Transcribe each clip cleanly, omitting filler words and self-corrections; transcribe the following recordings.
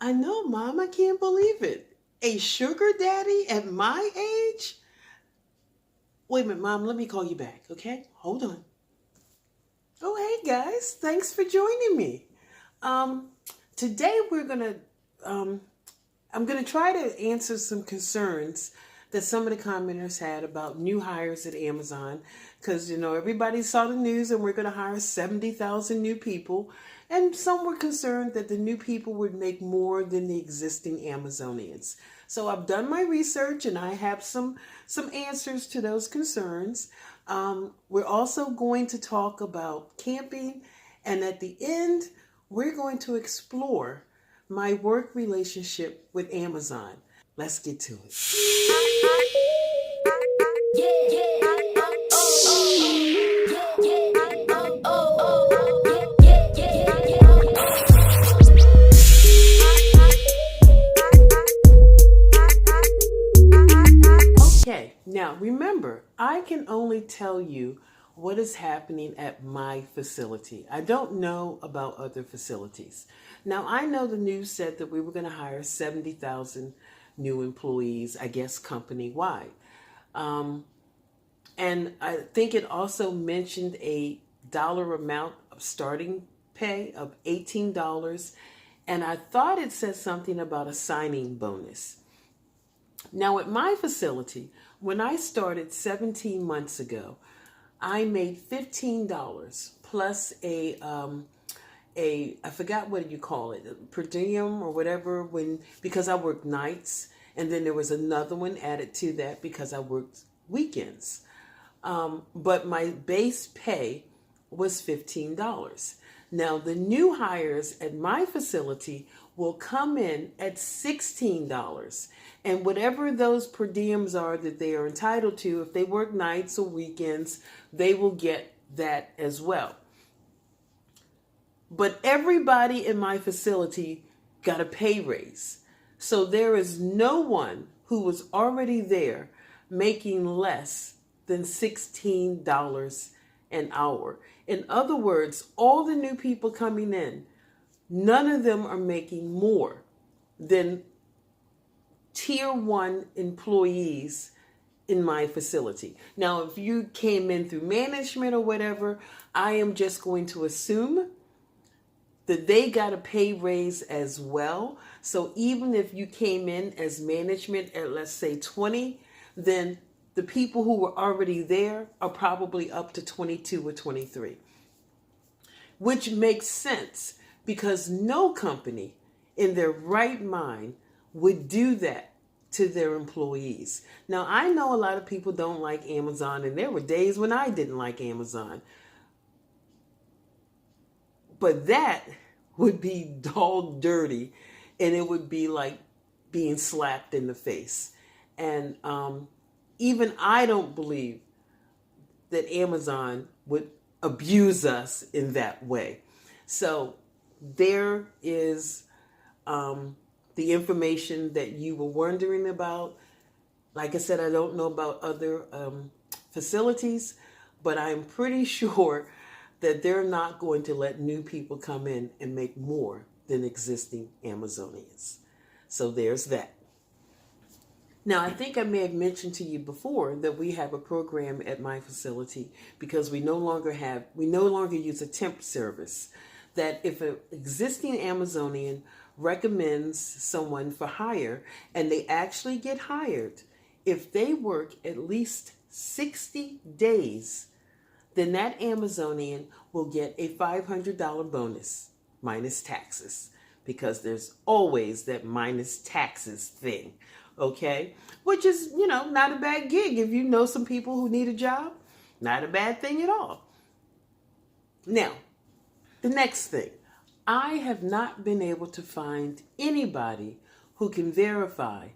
I know, Mom. I can't believe it. A sugar daddy at my age? Wait a minute, Mom. Let me call you back, okay? Hold on. Oh, hey, guys. Thanks for joining me. Um, Today um, I'm gonna try to answer some concerns that some of the commenters had about new hires at Amazon, because everybody saw the news and we're gonna hire 70,000 new people, and some were concerned that the new people would make more than the existing Amazonians. So I've done my research and I have some answers to those concerns. We're also going to talk about camping, and at the end, we're going to explore my work relationship with Amazon. Let's get to it. Okay, now remember, I can only tell you what is happening at my facility. I don't know about other facilities. Now, I know the news said that we were going to hire 70,000 new employees, I guess company-wide. And I think it also mentioned a dollar amount of starting pay of $18. And I thought it said something about a signing bonus. Now, at my facility, when I started 17 months ago, I made $15 plus I forgot what you call it, per diem or whatever, because I worked nights, and then there was another one added to that because I worked weekends. But my base pay was $15. Now, the new hires at my facility will come in at $16. And whatever those per diems are that they are entitled to, if they work nights or weekends, they will get that as well. But everybody in my facility got a pay raise. So there is no one who was already there making less than $16 an hour. In other words, all the new people coming in, none of them are making more than tier 1 employees in my facility. Now, if you came in through management or whatever, I am just going to assume that they got a pay raise as well. So even if you came in as management at, let's say, 20, then the people who were already there are probably up to 22 or 23, which makes sense because no company in their right mind would do that to their employees. Now, I know a lot of people don't like Amazon, and there were days when I didn't like Amazon. But that would be dog dirty, and it would be like being slapped in the face. And even I don't believe that Amazon would abuse us in that way. So there is the information that you were wondering about. Like I said, I don't know about other facilities, but I'm pretty sure that they're not going to let new people come in and make more than existing Amazonians. So there's that. Now, I think I may have mentioned to you before that we have a program at my facility because we no longer use a temp service, that if an existing Amazonian recommends someone for hire and they actually get hired, if they work at least 60 days, then that Amazonian will get a $500 bonus minus taxes, because there's always that minus taxes thing, okay? Which is, not a bad gig. If you know some people who need a job, not a bad thing at all. Now, the next thing, I have not been able to find anybody who can verify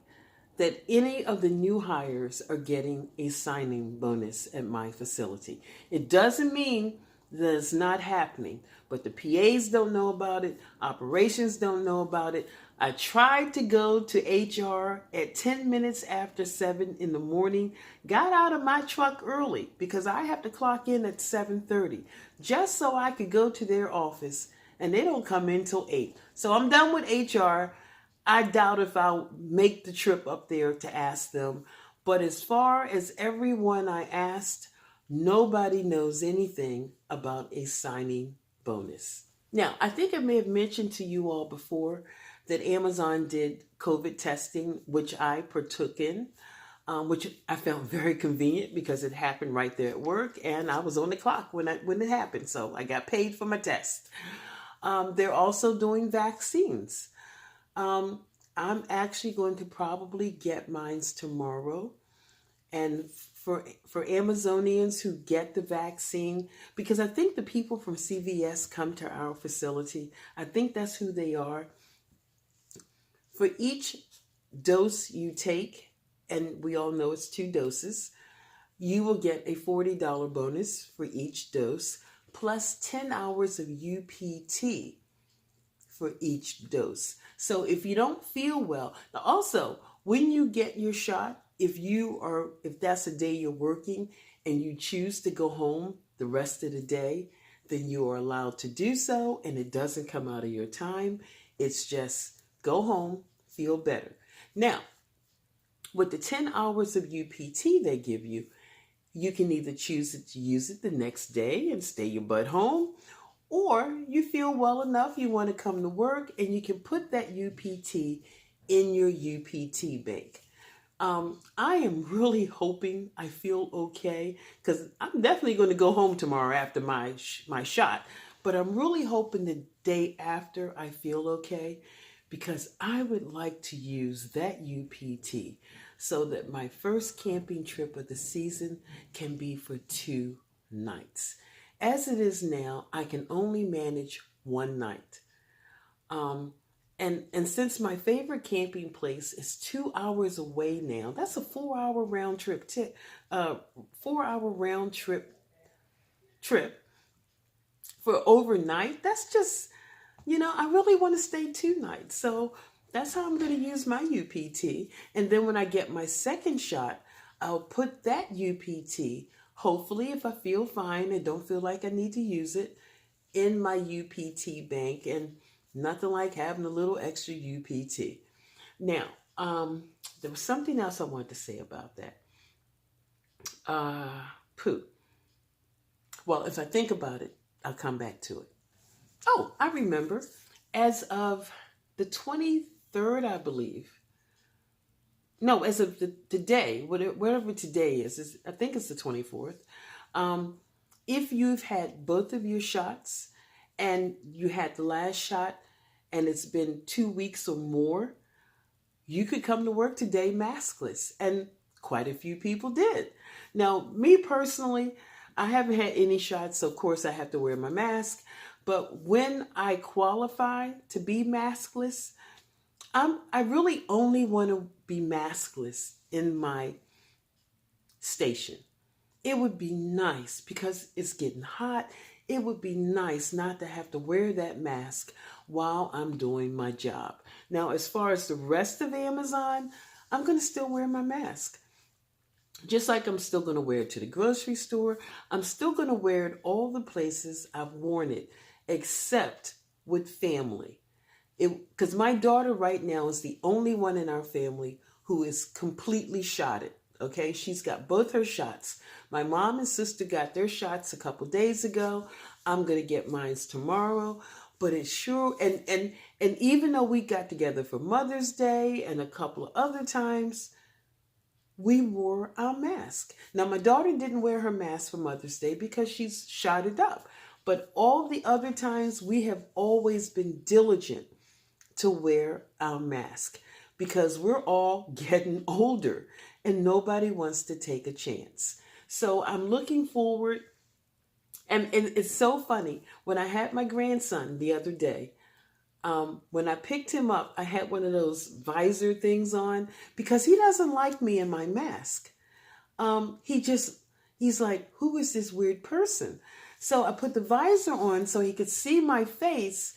that any of the new hires are getting a signing bonus at my facility. It doesn't mean that it's not happening, but the PAs don't know about it, operations don't know about it. I tried to go to HR at 10 minutes after 7 in the morning, got out of my truck early because I have to clock in at 7:30, just so I could go to their office, and they don't come in till 8. So I'm done with HR. I doubt if I'll make the trip up there to ask them. But as far as everyone I asked, nobody knows anything about a signing bonus. Now, I think I may have mentioned to you all before that Amazon did COVID testing, which I partook in, which I found very convenient because it happened right there at work, and I was on the clock when it happened, so I got paid for my test. They're also doing vaccines. Um, I'm actually going to probably get mine tomorrow. And for Amazonians who get the vaccine, because I think the people from CVS come to our facility. I think that's who they are. For each dose you take, and we all know it's 2 doses, you will get a $40 bonus for each dose, plus 10 hours of UPT for each dose. So if you don't feel well, also when you get your shot, if that's a day you're working and you choose to go home the rest of the day, then you are allowed to do so, and it doesn't come out of your time. It's just go home, feel better. Now, with the 10 hours of UPT they give you, you can either choose to use it the next day and stay your butt home, or you feel well enough, you want to come to work, and you can put that UPT in your UPT bank. I am really hoping I feel okay, because I'm definitely going to go home tomorrow after my shot. But I'm really hoping the day after I feel okay, because I would like to use that UPT so that my first camping trip of the season can be for 2 nights. As it is now, I can only manage one night. Um, and since my favorite camping place is 2 hours away now, that's a 4 hour round trip. 4 hour round trip for overnight. That's just, I really want to stay 2 nights. So that's how I'm going to use my UPT. And then when I get my second shot, I'll put that UPT, hopefully if I feel fine and don't feel like I need to use it, in my UPT bank. And nothing like having a little extra UPT. Now, there was something else I wanted to say about that. Poo. Well, if I think about it, I'll come back to it. Oh, I remember. As of the 23rd, I believe. No, as of today, whatever today is, I think it's the 24th. If you've had both of your shots and you had the last shot and it's been 2 weeks or more, you could come to work today maskless. And quite a few people did. Now, me personally, I haven't had any shots, so of course I have to wear my mask. But when I qualify to be maskless, I really only want to be maskless in my station. It would be nice because it's getting hot. It would be nice not to have to wear that mask while I'm doing my job. Now, as far as the rest of Amazon, I'm going to still wear my mask. Just like I'm still going to wear it to the grocery store. I'm still going to wear it all the places I've worn it, except with family. Because my daughter right now is the only one in our family who is completely shotted. Okay, she's got both her shots. My mom and sister got their shots a couple days ago. I'm gonna get mine tomorrow. But it's sure, and even though we got together for Mother's Day and a couple of other times, we wore our mask. Now, my daughter didn't wear her mask for Mother's Day because she's shotted up. But all the other times, we have always been diligent to wear our mask because we're all getting older and nobody wants to take a chance. So I'm looking forward. And it's so funny. When I had my grandson the other day, when I picked him up, I had one of those visor things on because he doesn't like me in my mask. He's like, who is this weird person? So I put the visor on so he could see my face.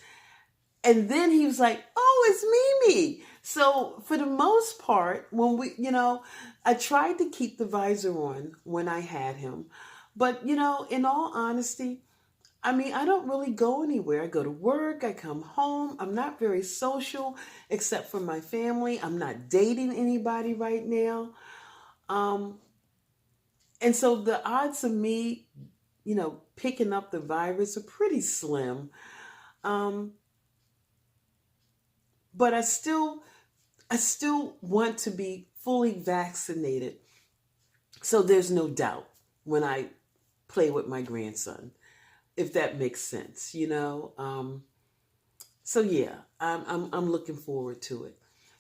And then he was like, oh, it's Mimi. So for the most part, I tried to keep the visor on when I had him. But, in all honesty, I mean, I don't really go anywhere. I go to work, I come home. I'm not very social except for my family. I'm not dating anybody right now. Um, and so the odds of me, picking up the virus are pretty slim. Um, but I still want to be fully vaccinated. So there's no doubt when I play with my grandson, if that makes sense. So yeah, I'm looking forward to it.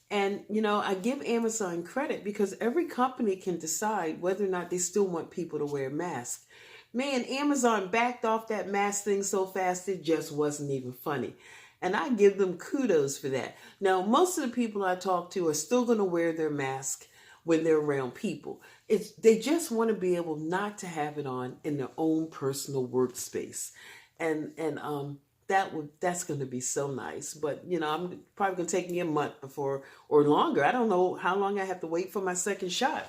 And I give Amazon credit because every company can decide whether or not they still want people to wear masks. Man, Amazon backed off that mask thing so fast it just wasn't even funny. And I give them kudos for that. Now, most of the people I talk to are still going to wear their mask when they're around people. They just want to be able not to have it on in their own personal workspace. And that's going to be so nice. But I'm probably going to take me a month before or longer. I don't know how long I have to wait for my second shot.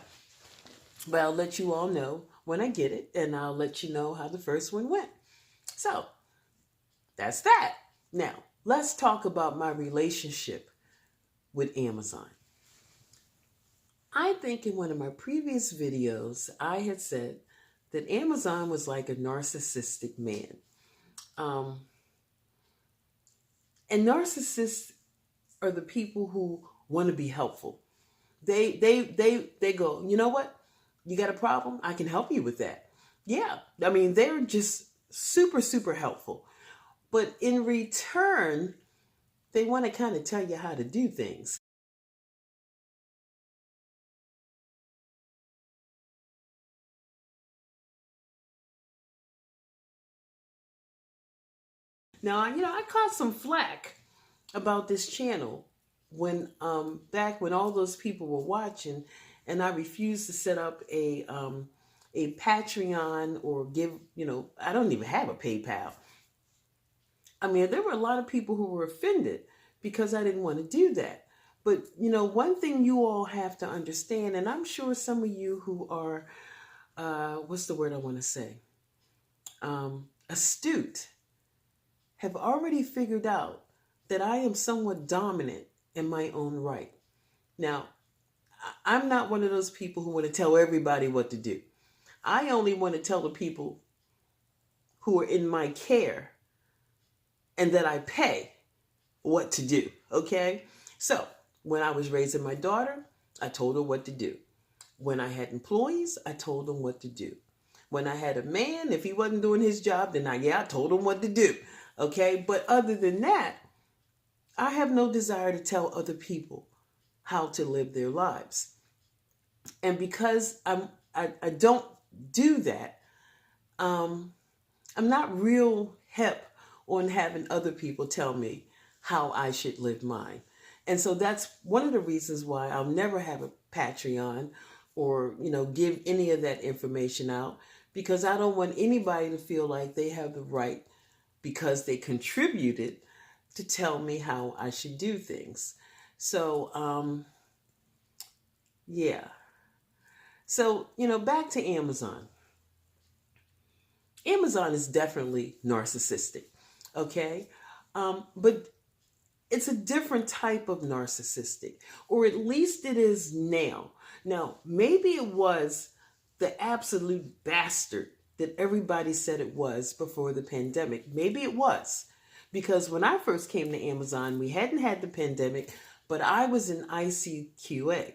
But I'll let you all know when I get it, and I'll let you know how the first one went. So that's that. Now, let's talk about my relationship with Amazon. I think in one of my previous videos, I had said that Amazon was like a narcissistic man. And narcissists are the people who want to be helpful. They go, you know what? You got a problem? I can help you with that. Yeah. I mean, they're just super, super helpful. But in return, they want to kind of tell you how to do things. Now, I caught some flack about this channel when back when all those people were watching, and I refused to set up a Patreon or give, I don't even have a PayPal. I mean, there were a lot of people who were offended because I didn't want to do that. But, one thing you all have to understand, and I'm sure some of you who are, what's the word I want to say? Astute, have already figured out that I am somewhat dominant in my own right. Now, I'm not one of those people who want to tell everybody what to do. I only want to tell the people who are in my care and that I pay what to do, okay? So, when I was raising my daughter, I told her what to do. When I had employees, I told them what to do. When I had a man, if he wasn't doing his job, then I told him what to do, okay? But other than that, I have no desire to tell other people how to live their lives. And because I don't do that, I'm not real hip on having other people tell me how I should live mine. And so that's one of the reasons why I'll never have a Patreon or, give any of that information out, because I don't want anybody to feel like they have the right, because they contributed, to tell me how I should do things. So, yeah. So, back to Amazon. Amazon is definitely narcissistic, okay? But it's a different type of narcissistic, or at least it is now. Now, maybe it was the absolute bastard that everybody said it was before the pandemic. Maybe it was. Because when I first came to Amazon, we hadn't had the pandemic, but I was in ICQA,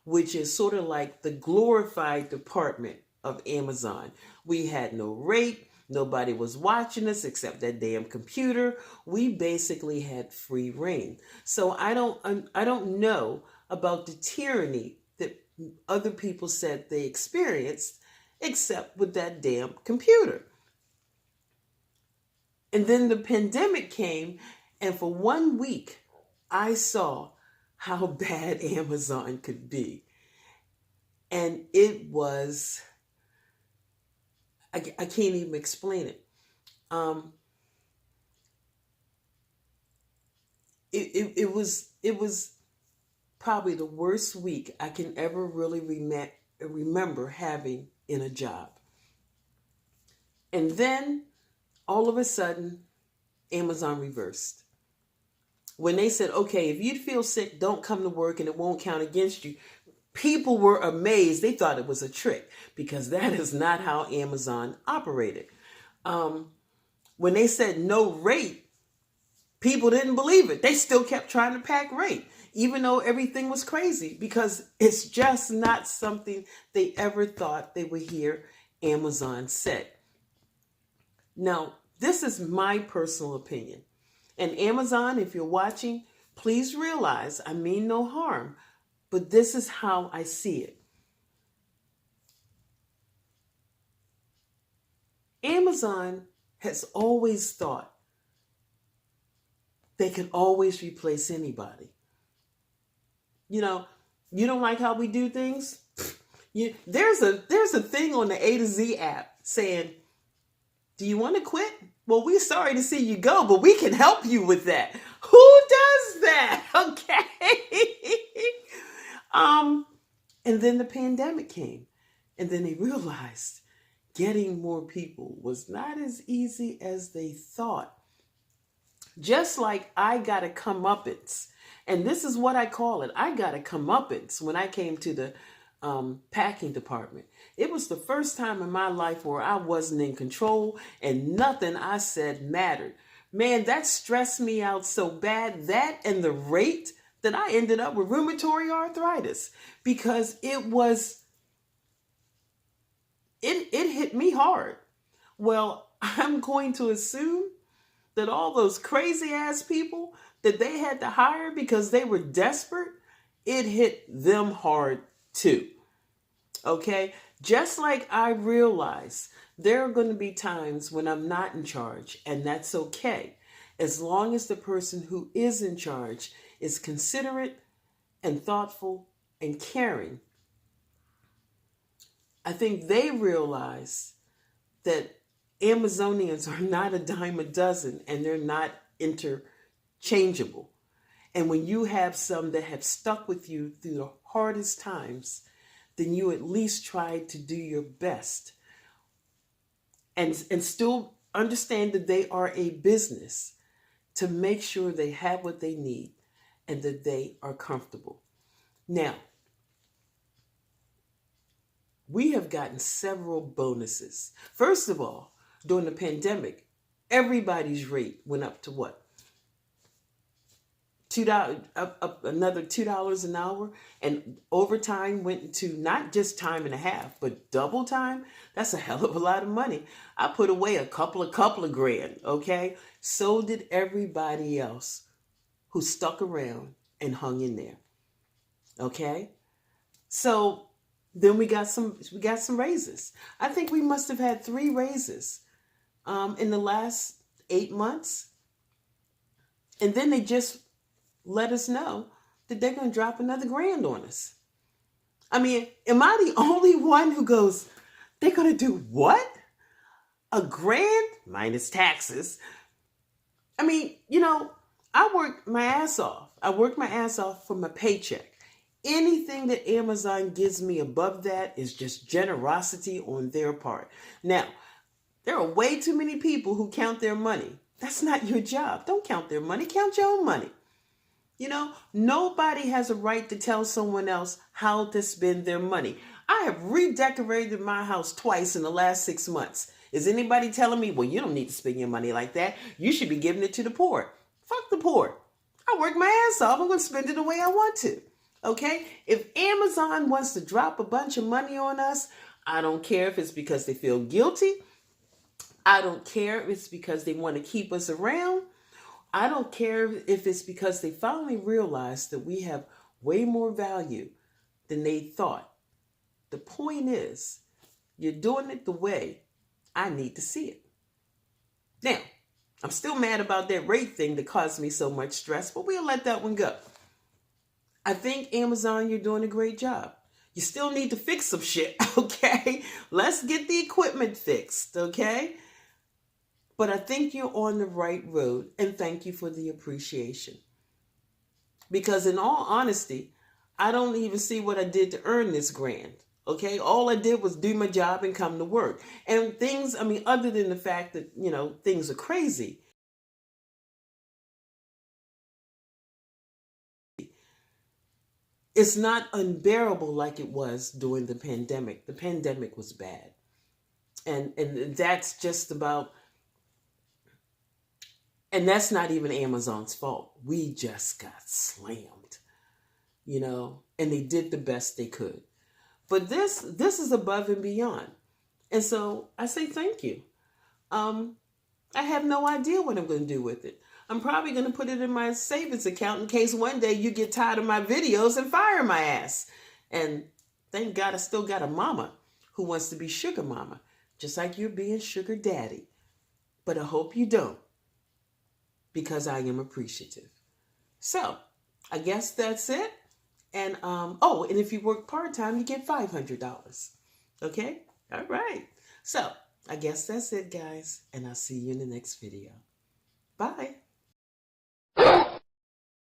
which is sort of like the glorified department of Amazon. We had no rate. Nobody was watching us except that damn computer. We basically had free reign. So I don't know about the tyranny that other people said they experienced, except with that damn computer. And then the pandemic came, and for 1 week, I saw how bad Amazon could be. And it was, I can't even explain it. It was probably the worst week I can ever really remember having in a job. And then All of a sudden, Amazon reversed. When they said, okay, if you feel sick, don't come to work and it won't count against you. People were amazed. They thought it was a trick because that is not how Amazon operated. When they said no rate, people didn't believe it. They still kept trying to pack rate, even though everything was crazy, because it's just not something they ever thought they would hear Amazon say. Now, this is my personal opinion. And Amazon, if you're watching, please realize I mean no harm, but this is how I see it. Amazon has always thought they can always replace anybody. You know, you don't like how we do things? There's a thing on the A to Z app saying, do you want to quit? Well, we're sorry to see you go, but we can help you with that. Who does that? Okay. And then the pandemic came, and then they realized getting more people was not as easy as they thought. Just like I got a comeuppance, and this is what I call it. I got a comeuppance when I came to the packing department. It was the first time in my life where I wasn't in control and nothing I said mattered. Man, that stressed me out so bad, that and the rate, that I ended up with rheumatoid arthritis because it hit me hard. Well, I'm going to assume that all those crazy ass people that they had to hire because they were desperate, it hit them hard too. Okay? Just like I realize there are going to be times when I'm not in charge, and that's okay, as long as the person who is in charge is considerate and thoughtful and caring. I think they realize that Amazonians are not a dime a dozen and they're not interchangeable. And when you have some that have stuck with you through the hardest times, then you at least try to do your best and still understand that they are a business to make sure they have what they need and that they are comfortable. Now, we have gotten several bonuses. First of all, during the pandemic, everybody's rate went up to what? $2, up another $2 an hour, and overtime went to not just time and a half, but double time. That's a hell of a lot of money. I put away a couple of grand, okay? So did everybody else who stuck around and hung in there, okay? So then we got some raises. I think we must have had 3 raises in the last 8 months, and then they just let us know that they're going to drop another grand on us. I mean, am I the only one who goes, they're going to do what? A grand minus taxes? I mean, I work my ass off. I work my ass off for my paycheck. Anything that Amazon gives me above that is just generosity on their part. Now, there are way too many people who count their money. That's not your job. Don't count their money. Count your own money. Nobody has a right to tell someone else how to spend their money. I have redecorated my house twice in the last 6 months. Is anybody telling me, well, you don't need to spend your money like that. You should be giving it to the poor. Fuck the poor. I work my ass off. I'm going to spend it the way I want to. Okay? If Amazon wants to drop a bunch of money on us, I don't care if it's because they feel guilty. I don't care if it's because they want to keep us around. I don't care if it's because they finally realized that we have way more value than they thought. The point is, you're doing it the way I need to see it. Now, I'm still mad about that rate thing that caused me so much stress, but we'll let that one go. I think, Amazon, you're doing a great job. You still need to fix some shit, okay? Let's get the equipment fixed, okay? But I think you're on the right road, and thank you for the appreciation. Because in all honesty, I don't even see what I did to earn this grand, Okay, all I did was do my job and come to work. And things, I mean, other than the fact that, things are crazy, it's not unbearable like it was during the pandemic. The pandemic was bad. And that's just about, and that's not even Amazon's fault. We just got slammed, and they did the best they could. But this is above and beyond. And so I say thank you. I have no idea what I'm going to do with it. I'm probably going to put it in my savings account in case one day you get tired of my videos and fire my ass. And thank God I still got a mama who wants to be sugar mama, just like you're being sugar daddy. But I hope you don't, because I am appreciative. So I guess that's it. And and if you work part-time, you get $500. Okay? All right. So I guess that's it, guys. And I'll see you in the next video. Bye.